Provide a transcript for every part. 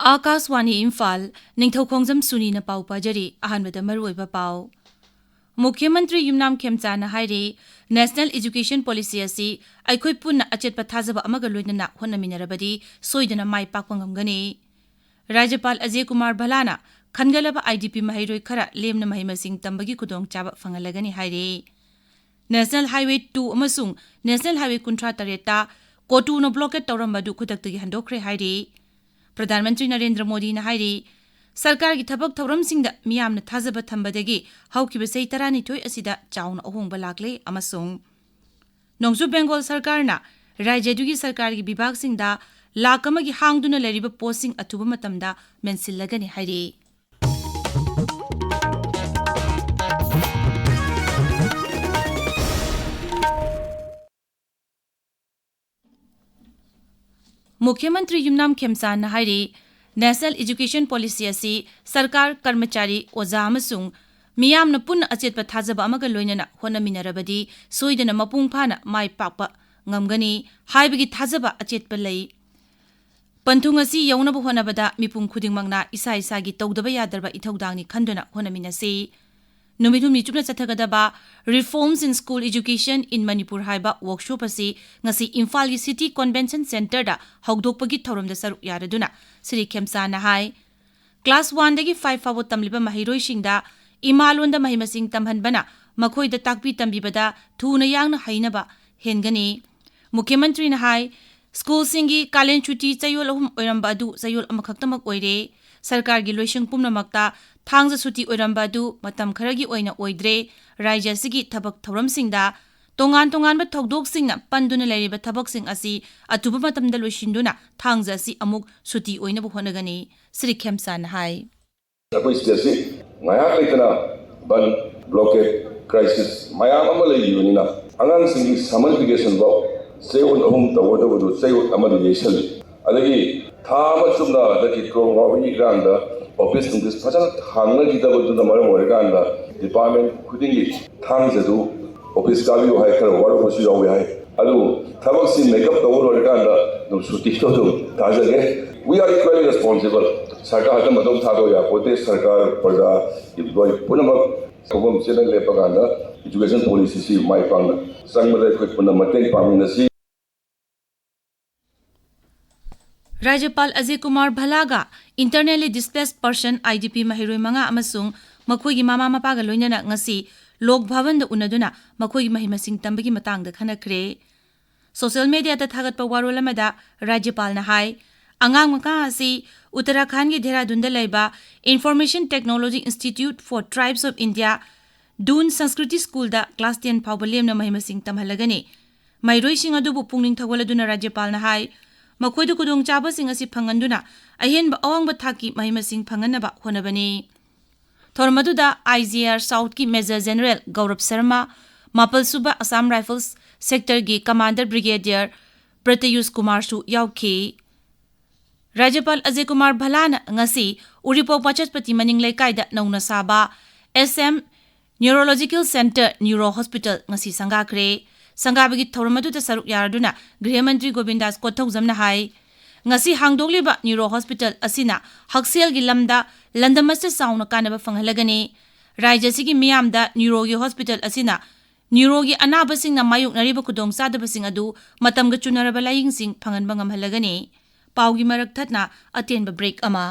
आकाशवाणी इम्फाल निंगथौखोंgjam सुनी न पाउ पाजरी अहानबद मरुओइबा पाउ मुख्यमंत्री युमनाम खेमचाना हाइरे नेशनल एजुकेशन पॉलिसी असि अखोइ पुन्ना अचेतपा थाजबा अमगा लोइनना होनमिनरबदी सोइदना माइ पाक्पा ngamgani राज्यपाल अजय कुमार भलाना खनगलबा आईडीपी महिरोइ खरा लेमना महिमसिंग तंबगी खुदोंग चाबा फंगलगनी हाइरे नेशनल हाईवे 2 अमसुंग नेशनल हाईवे 38 कोटुनो ब्लॉकेट तौरमबदु खुदक्तगी हंदोखरे हाइरे प्रधानमंत्री नरेंद्र मोदी ने हाइरे सरकार की थबक थौरमसिंगदा मियामना थाजबा थंबदगी हौकिबा सही 12 असिदा चाउन अहोंगबा लाक्ले अमसुंग नोंगजु बेंगोल सरकारना राज्यदुगी सरकार की विभागसिंगदा लाख अमगी हांगदुना लेरिबा पोस्टिंग अथुबा मतमदा मेंसिल्लगनी हाइरे मुख्यमंत्री युमनाम खेमचान हाइरे नेशनल एजुकेशन पॉलिसी असि सरकार कर्मचारी ओजा अमसुंग मियामना पुन्ना अचेतपा थाजबा अमगा लोइनना होनमिनरबदी सोइदना मपुंग फाना माइ पाक्पा ngamgani हाइबगी थाजबा अचेतपा लई पंथुंग असि यौनबा होनबदा मिपुंग खुदिंगमंगना इसा इसागी तौदबा यादरबा इथौदांगनी खंदुना होनमिनसे नुमिथुमनि चुपना चथगदबा reforms in school education in Manipur हाइबा वर्कशॉप असि ngasi इम्फाल की सिटी कन्वेंशन सेंटर दा हौदोकपगी थौरमदा सरुक यारदुना श्री खेमसाना हाइ क्लास 1 दगी 5 फावो तमलिबा महिरोइ सिंगदा इमालोंदा महिमसिंग तमहनबना मखोइदा ताकपी तंबिबदा थुना यांगना हाइनबा हेनगनी मुख्यमंत्री ना हाइ स्कूल सिंगी कालेन छुट्टी चयोल अहुम ओइरंबा अदु चयोल अमखक्तमक ओइरे सरकार की लोइसिंग पुमनमक्ता थांगजा सुटी ओइरंबा अदु मतम खरगी ओइना ओइद्रे राज्य सिगी थबक थौरमसिंगदा तोंगान तोंगानबा थौदोकसिंगना पंदुना लेरिबा थबकसिंग असि अथुबा मतमदा लोइसिंदुना थांगजा असि अमुक सुटी ओइनबा होनगनी श्री खेमसाना हाइ अखोइ स्टेटसि ngayak leitana ban blockade crisis mayam ama leiyunina angangsinggi summer vacation baw seon ahum tawododu seon amadi yesali adagi thama chumna dagi trongawi ganda office thungis phajana thangna gidabodu namaram oreganda department khudingi thangjadu office kabi hai khara waro bosu yawi hai adu thabaksi makeup tawor oreganda dum suti to tajage we are equally responsible सरकार हतम मतम थादो या पोते सरकार प्रजा employee पुनमक Cobham सेना लेपगांदा education policy सी माइ पांग संगमदे कोइ पुनम मतेंग पामिनसी राज्यपाल अजय कुमार भलागा इंटरनली डिस्प्लेस्ड पर्सन आईडीपी महिरोइ मंगा अमसुंग मखोइगी मामा मपागा लोइनना ngasi लोक भवन द उनदुना मखोइगी महिमसिंग तंबगी मतंगदा खनखरे सोशल मीडिया दा थागतपा वारोलमदा राज्यपाल ना हाइ अंगांग मका असि उत्तराखंड की देहरादून लेबा information technology institute for tribes of India Doon संस्कृति स्कूल दा क्लास 10 फाव लेमना महिमसिंग तमहलगनी मैरोइसिंग अदुबु पुंगनिंग थगोलदुना राज्यपाल ना हाइ मखोइदु कुदोंग चाबसिंग असि फंगनदुना अहेनबा अवांगबा थाकी महिमसिंग फंगनबा होनबनी थोरमदुदा आईजीआर साउथ की मेजर जनरल गौरव शर्मा मापल सुबा असम राइफल्स सेक्टर की कमांडर ब्रिगेडियर प्रत्युष कुमार सु याउखी राज्यपाल अजय कुमार भलाना ngasi उरिपोक पचतपति मनिंग लेकाइदा नौना साबा SM neurological centre neuro hospital ngasi संगाखरे संगाबगी थौरमदुदा सरुक यारदुना गृह मंत्री गोविंदास कोथौजमना हाइ ngasi हांगदोगलिबा न्यूरो हॉस्पिटल असिना हक्सेल गी लमदा लंदमस्त साउना कानबा फंगहलगनी राज्य सिगी मियामदा न्यूरोगी हॉस्पिटल असिना न्यूरोगी अनाबसिंगना मायुकनरिबा खुदोंग सादबसिंग अदु मतमगा चुनरबा लाइंगसिंग फंगनबा ngamहलगनी पाउगी मरक थतना अतेनबा ब्रेक अमा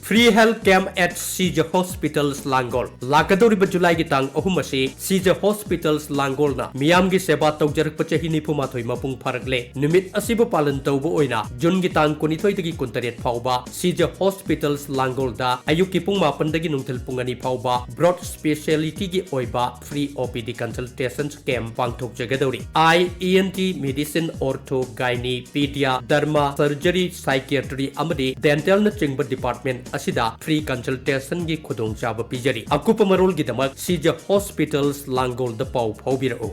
Free health camp at Caesar Hospitals Langol. Lakadoriba July ki tang ahumasi Caesar Hospitals Langol na miyam gi seba tawjarak pachahi ni pumathoi mapung pharagle. Numit asibu palan tawbo oina June ki tang kunithoi dagi kuntaret phauba Caesar Hospitals Langol da ayuk ki pung mapan dagi nungthil pungani phauba broad speciality gi oiba free OPD consultations camp pangthok jagadori. Eye, ENT, medicine, ortho, gynae, pedia, derma, surgery, psychiatry amadi dental na chingba department asida free consultation gi khudong chaba pijari akupa marol gi damak Caesar Hospitals Langol da pau phobirao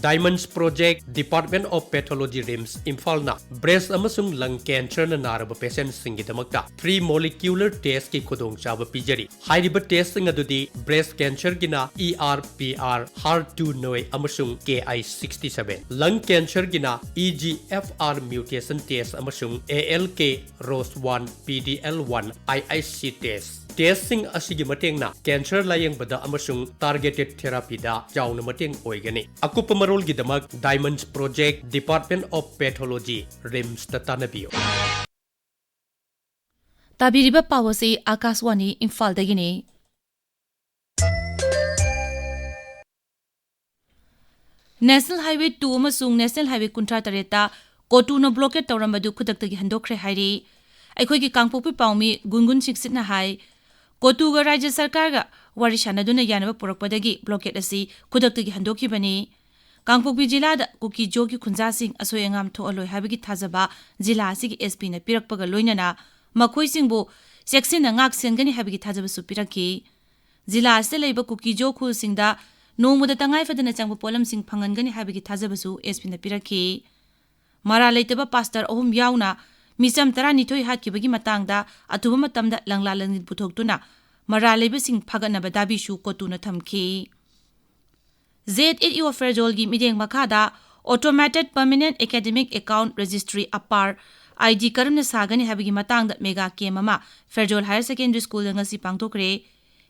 Diamonds Project Department of Pathology RIMS Imphal na breast amasung lung cancer na naraba patient singidamakta free molecular test ki khudong chaba pijari hairiba test sing adudi breast cancer gina ERPR HER2 noi amasung KI67 lung cancer gina EGFR mutation test amasung ALK ROS1 PDL1 IIC test testing asigi mateng na cancer layang bada amasung targeted therapy da jauna mateng oigani akupa marol gidamak Diamonds Project Department of Pathology RIMS tatanabiyo tabiriba pawasi Akaswani Imphal dagini National Highway 2 amasung National Highway kuntra tareta kotuna blockade tawrambadu khudaktagi handokre hairi aikhoigi kangpokpi pawmi gungun siksitna hai Kotuga Rajya Sarkarga Warishanaduna Yanaba Purakpadagi blockade asi Kudaktagi Handokibani Kangpokpi Jilada Kuki Jogi Kunjasing Asoyangam to Aloy Habigi Tazaba Jila Sigi SP na Pirakpaga Loinana Makoi Singbo Seksin na Ngak Sengani Habigi Tazaba Supiraki Jila Seleba Kuki Joku Singda No Muda Tangai Fadana Changpo Polam Sing Pangangani Habigi Tazabasu SP na Piraki Mara Laitaba Pastor Ohum Yauna Misam tara nitoi hat kibagi matangda atuba matamda langlalangin putoktuna maralebe sing phagana badabi shu kotuna thamki Z8 Ferjol gi mideng makada automated permanent academic account registry apar ID karamna sagani habigi matangda mega kemama Ferjol Higher Secondary School ngasi pangtokre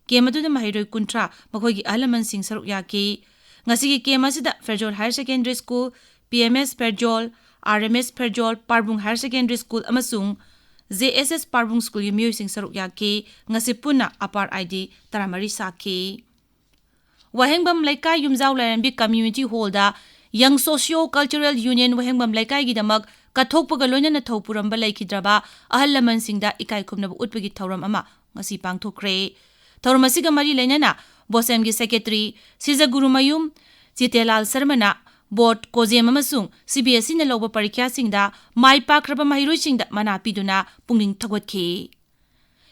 kemadu da mahiroi kuntra makhogi alaman sing saruk yaki ngasi gi kemasida Ferjol Higher Secondary School PMS Ferjol RMS Ferjol Parbung Higher Secondary School amasung JSS Parbung School yu miyoi sing saruk yaki ngasi puna apar ID taramari saki Wahengbam Laikai Yumzau Larambi Community Hall da Young Socio-Cultural Union Wahengbam Laikai gidamak kathokpaga loinana thopuramba laikhidraba ahal laman singda ikai khumnaba utpagi thauram ama ngasi pangthokre thauram asiga mari leinana Bosem gi Secretary Siza Gurumayum Chitelal Sarmana Board Kojem amasung CBSE na lawba parikya singda mai pakraba mahiroi singda mana piduna pungning thagwatki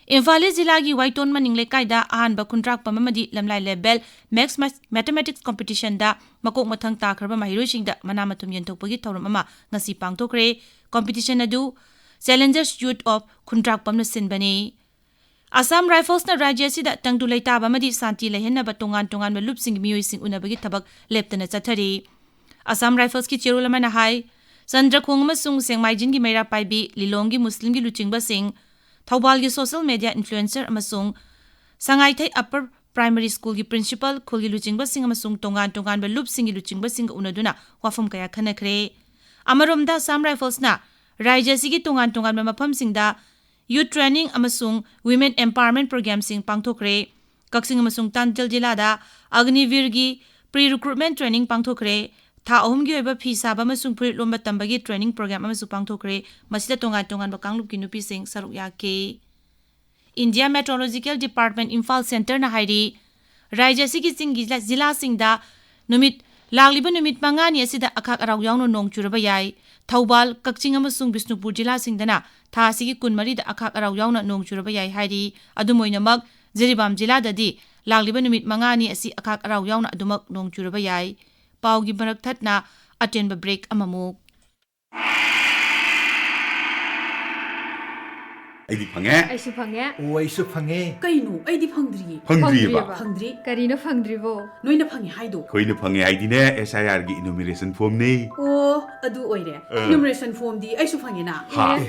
Imphal Jilagi Waiton Maning Lekaida ahanba kuntrak pamamadi lamlai level Max Mathematics Competition da makok mathang takraba mahiroi singda mana matum yenthokpagi thauram ama ngasi pangthokre competition adu Challengers Youth of Kuntrak Pamna Sinbani Assam Rifles na Rajya sida tangdu leitaba amadi santi lehenna ba tongan tongan lup sing miyoi sing unabagi thabak leptana chathari Assam Rifles ki Cherulama Hai, Sandra Khongma Sung Seng Maijin gi Meira Paibi, Lilongi Muslim gi Luchingba Singh, Thaubal gi social media influencer amasung Sangai Thai Upper Primary School gi principal Khul gi Luchingba Singh amasung tongan tongan ba lup sing gi Luchingba Singh unaduna wafam kaya khanakre. Amaromda Assam Rifles na Rajya sigi tongan tongan ba mafam singda youth training amasung women empowerment program sing pangthokre. Kaksing amasung Tanjil Jilada Agnivir gi pre-recruitment training pangthokre. Tha ahum gi oiba phi saba amasung purit lomba tambagi training program amasu pangthokre masida tongan tongan ba kanglup ki nupi sing saruk yake India Meteorological Department Imphal Center na hairi Rajya sigi singi jila singda numit lagliba numit mangani asida akhak araw yawno nong churaba yai Thaubal Kakching amasung Bisnupur jila singdana tha sigi kunmari da akhak araw yawno nong churaba yai hairi adumoina mag Jiribam jila dadi lagliba numit mangani asi akhak araw yawno adumak nong churaba yai Paugi barak thatna aten ba break amamuk Aidi phange Aisu phange Oisu phange Kainu aidi phangdri phangdri Karina phangdribo noina phange haido khoina phange aidi ne SIR gi enumeration form ne o adu oire enumeration form di aisu phange na ha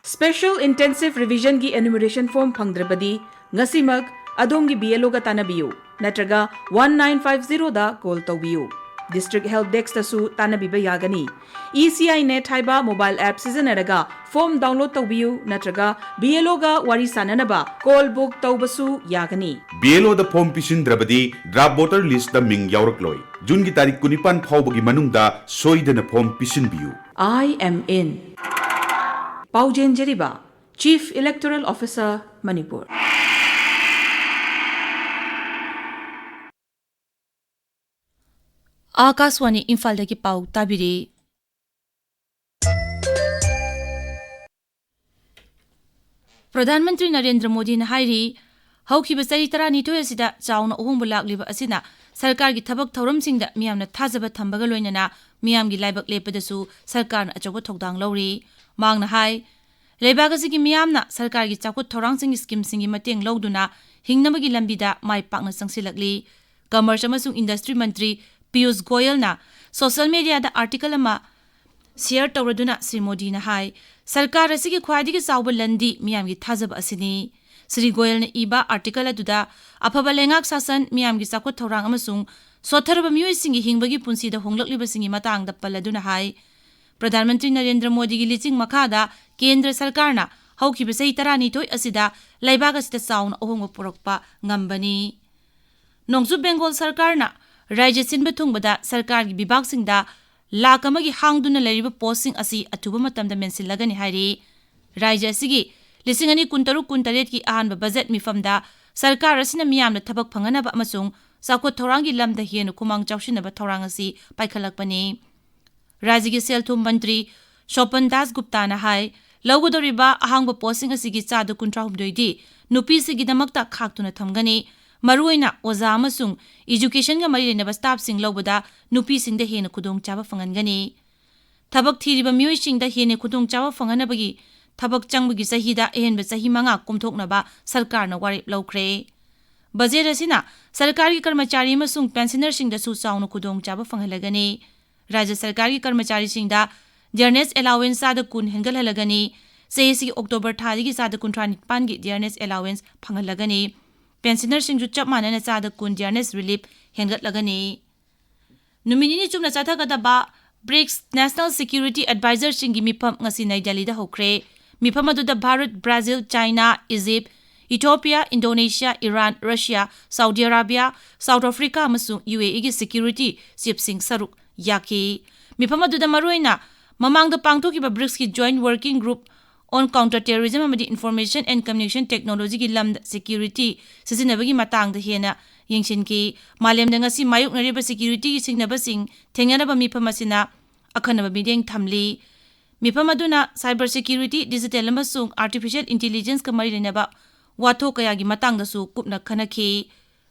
Special Intensive Revision gi enumeration form phangdrabadi ngasimak adomgi BLO ga tanabiyu natraga 1950 da call tawbiyu District Help Desk tasu tanabiba yagani ECI net haiba mobile app sijanaraga form download tawbiyu natraga BLO ga wari sananaba call book tawbasu yagani BLO da form pisin drabadi draft voter list da ming yaurakloi June gi tarik 19 phawbagi manungda soidana form pisin biyu I am in Paujen Jeriba Chief Electoral Officer Manipur Akaswani Imphal dagi pau tabiri Pradhan Mantri Narendra Modi na hairi haukiba chari 12 asida chauna uhum bulak liba asina सरकारगी थबक थौरमसिंगदा मियामना थाजबा थंबगा लोइनना मियामगी लाइबक लेपदसु सरकारना अचौबा थौदांग लौरी मांगना हाय लेबागसिगी मियामना सरकारगी चाकुत थौरांगसिंगी स्कीमसिंगी मतेंग लौदुना हिंगनबगी लंबिदा my पाकना संगसिलकली commerce अमसुंग industry मंत्री Piyush गोयलना social मीडियादा article अमा share तौरदुना Shri मोदीना हाय सरकार असिगी ख्वाइदिगी Chaoba लंदी मियामगी थाजबा असिनी Shri गोयलना इबा article अदुदा अफबा लेंगाक शासन मियामगी चाकुत थौरांग अमसुंग सोथरबा मियोइसिंगी हिंगबगी पुंसीदा होंगलकलिबसिंगी मतांगदा पल्लदुना हाय प्रधानमंत्री नरेंद्र मोदी की lynching मखादा केंद्र सरकारना हौखिबा चही 12 असिदा लैबाग असिदा चाउना अहोंग पुरक्पा ngambani नोंगजु बेंगोल सरकारना राज्य सिनबा थुंगबदा सरकारगी विभागसिंगदा लाख अमगी हांगदुना लैरिबा पोस्टिंग असि अथुबा मतमदा मेंसिलगनि हाइरि राज्य असिगी 2023-23 की अहानबा बजेट मिफमदा सरकार असिना मियामना थबक फंगनबा अमसुंग चाकोत थौरांगी लमदा हेनु कुमांग चाउसिनबा थौरांग असि पाइखलकपनि राज्य की सेलथुम मंत्री शोपन दास गुप्ता ना हाय लौगदोरिबा अहांग पोस्टिंग असिगी चाद 19 नुपी सिगिदमक्ता खाक्तुना थमगनी मरुइना ओजा अमसुंग एजुकेशन गा मरी लेनबा स्टाफ सिंग लौबदा नुपी सिंग द हेन खुदोंग चाबा फंगनगनी थबक थीरिबा मियोइ सिंग द हेन खुदोंग चाबा फंगनबगी थबक चंगबगी सहीदा एहनबा सही मंगा कुमथोकनबा सरकारना वारिप लौख्रे बजेट असिना सरकारी कर्मचारी अमसुंग पेंशनर सिंग द सु चाउना खुदोंग चाबा फंगलगनी राज्य सरकार की कर्मचारी सिंगदा डियरनेस अलाउंस चाद 10 हेंगलहलगनी सेसी अक्टोबर थादिगी चाद 19 की डियरनेस अलाउंस फंगलगनी पेंशनर सिंगजु चप मानना चाद 10 डियरनेस रिलीफ हेंगलगनी नुमिनिनी चुमना चाथगदबा ब्रिक्स नेशनल सिक्योरिटी एडवाइजर सिंगी मिफम ngasi नई दिल्लीदा होख्रे मिफम अदुदा Bharat Brazil China Egypt Ethiopia Indonesia Iran Russia Saudi Arabia South Africa अमसुंग यूएई की सिक्योरिटी चीफ सिंग सरुक याकी मिफम अदुदा मरुइना ममांगदा पांगथोकिबा ब्रिक्स की joint working group on counter terrorism अमदी इंफॉर्मेशन एंड कम्युनिकेशन टेक्नोलॉजी की लम सिक्योरिटी सिजिनबगी मतांगदा हेना यंगसिनकी मालेमदा ngasi मायुकनरिबा सिक्योरिटी की सिंगनबसिंग थेंगनबा मिफम असिना अखनबा मिदेंग थमली मिफम अदुना साइबर सिक्योरिटी डिजिटल अमसुंग आर्टिफिशियल इंटेलिजेंस का मरी लेनबा वाथो कयागी मतांगदसु कुपना खनखी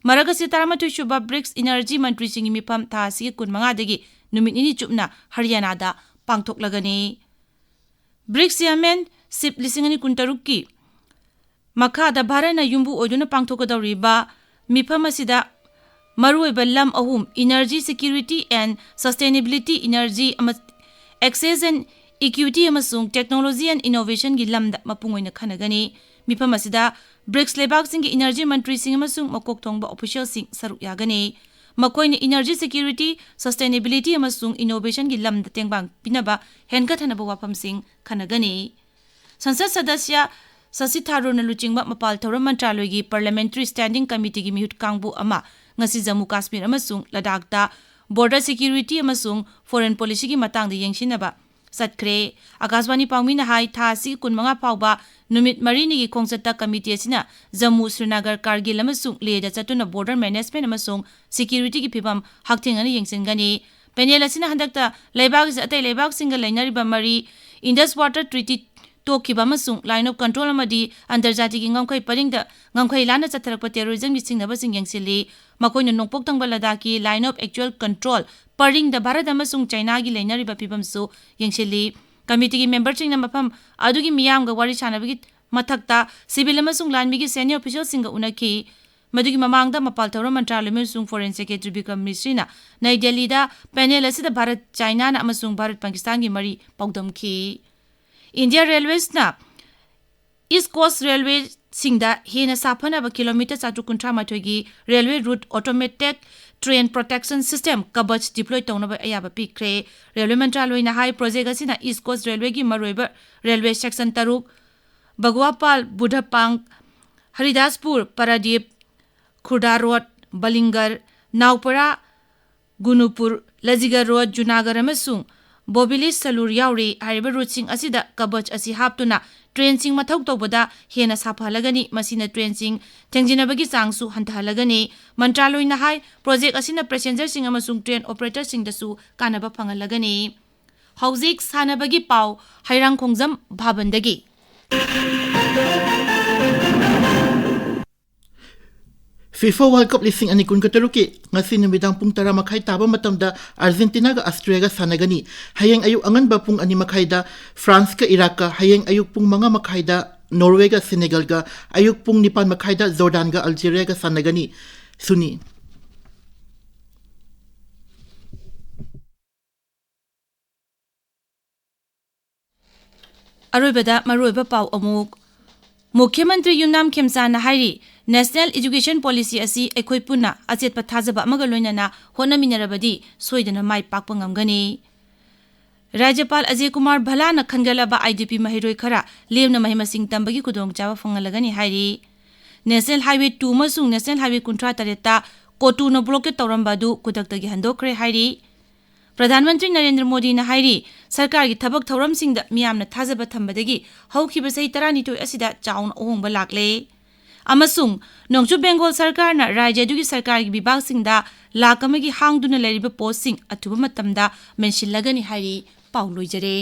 मरगसी 13 सुबा ब्रिक्स इनर्जी मंत्री सिंगी मिफम थासी 15 नुमितनी चुपना हरियाणादा पांगथोकलगनी ब्रिक्स चेयरमैन सिप 2016 की मखादा भारतना युम्बु ओइदुना पांगथोकदौरिबा मिफम असिदा मरुइबा लम अहुम energy security and sustainability energy access and equity अमसुंग टेक्नोलॉजी एंड इनोवेशन की लमदा मपुंगोइना खनगनी मिफम असिदा ब्रिक्स लेबाक सिंगी इनर्जी मंत्री सिंग अमसुंग मकोक थोंगबा ऑफिशियल सिंग सरुक यागनी मकोइना इनर्जी सिक्योरिटी सस्टेनेबिलिटी अमसुंग इनोवेशन की लमदा तेंगबांग पिनबा हेनगथनबा वाफम सिंग खनगनी संसद सदस्य ससी थारूरना लुचिंगबा मपाल थौरम मंत्रालय की पार्लियामेंट्री स्टैंडिंग कमिटी की मिहुत कांगबु अमा ngasi जम्मू काश्मीर अमसुंग लद्दाखता बॉर्डर सिक्योरिटी अमसुंग फॉरेन पॉलिसी की मतंगदा यंगसिनबा सत्ख्रे आकाशवाणी पाउमिना हाई थासी 15 फाउबा नुमित मरीनी की खोंगचता कमिटी असिना जम्मू श्रीनगर कारगिल अमसुंग लेदा चतुना बॉर्डर मैनेजमेंट अमसुंग सिक्योरिटी की फिबम हक्थिंगना यंगसिनगनी पेनेल असिना हंदक्ता लेबाग अतै लेबाग सिंगल लेनरिबा मरी इंडस वाटर ट्रीटी तोखिबा अमसुंग लाइन ऑफ कंट्रोल अमदी अंतर्जाति की ngamkhai paringda ngamkhai lana chathrakpa terrorism gi singnaba sing yangsili makoina nongpok tangba ladaki line of actual control paringda bharat amasung china gi leinariba pibam su yangsili committee gi member sing na mafam adugi miyam ga wari chanabagi mathakta civil amasung landmi gi senior official singa unaki madugi mamangda mapal thawra mantralay amasung foreign secretary bikram misri na nai delhi da panel asida bharat china na amasung bharat pakistan gi mari paudamki India Railways ना east coast railway सिंगदा हेना साफनबा kilometre 413 की railway route automated train protection system Kavach deploy तौनबा अयाबा पिख्रे railway मंत्रालय ना हाई प्रोजेक्ट असिना ईस्ट कोस्ट रेलवे की मरोइबा railway section 3 Baghuapal Budhapank Haridaspur Paradip Khurda road Balangir Nuapada Gunupur Lanjigarh road Junagarh अमसुंग बोबिली सलूर यावरी हाइबा रूटसिंग असिदा कवच असि हापतुना ट्रेन सिंग मथौ तौबदा हेना साफालगनी मसिना ट्रेन सिंग थेंजिनबगी चांगसु हंथालगनी मंत्रालय ना हाई प्रोजेक्ट असिना पैसेंजर सिंग अमसुंग ट्रेन ऑपरेटर सिंग दसु कानबा फंगलगनी हौजिक सानबगी पाव हैरांखोंगजम भाबनदगी FIFA World Cup lising ani kun kataruki ngasi numidang pung tara makai taba matamda Argentina ga Austria ga sanagani hayeng ayuk angan ba pung ani makai da France ka Iraq ka hayeng ayuk pung mga makai da Norway ga Senegal ga ayuk pung nipan makai da Jordan ga Algeria ga sanagani Suni Aroibada maroiba pau amuk Mukhyamantri Yumnam Khemchana hairi National Education Policy asi ekhoi puna achet pathajaba amaga loinana honaminarabadi soidana mai pakpa ngamgani Rajyapal Ajay Kumar Bhalana khangalaba IDP mahiroi khara lemna mahimasing tambagi kudong chawa fongalagani hairi National Highway 2 masung National Highway 38 ta kotu no blockade tawrambadu kudaktagi handokre hairi Pradhan Mantri Narendra Modi na hairi sarkar gi thabak thauram singda miyamna thajaba thambadagi haukiba sei 12 asida chaun ohongba lakle amasung nongchu Bengal sarkar na rajya dugi sarkar gi bibag singda lakamagi hangduna leriba post sing athuba matamda mention lagani hairi pauloi jare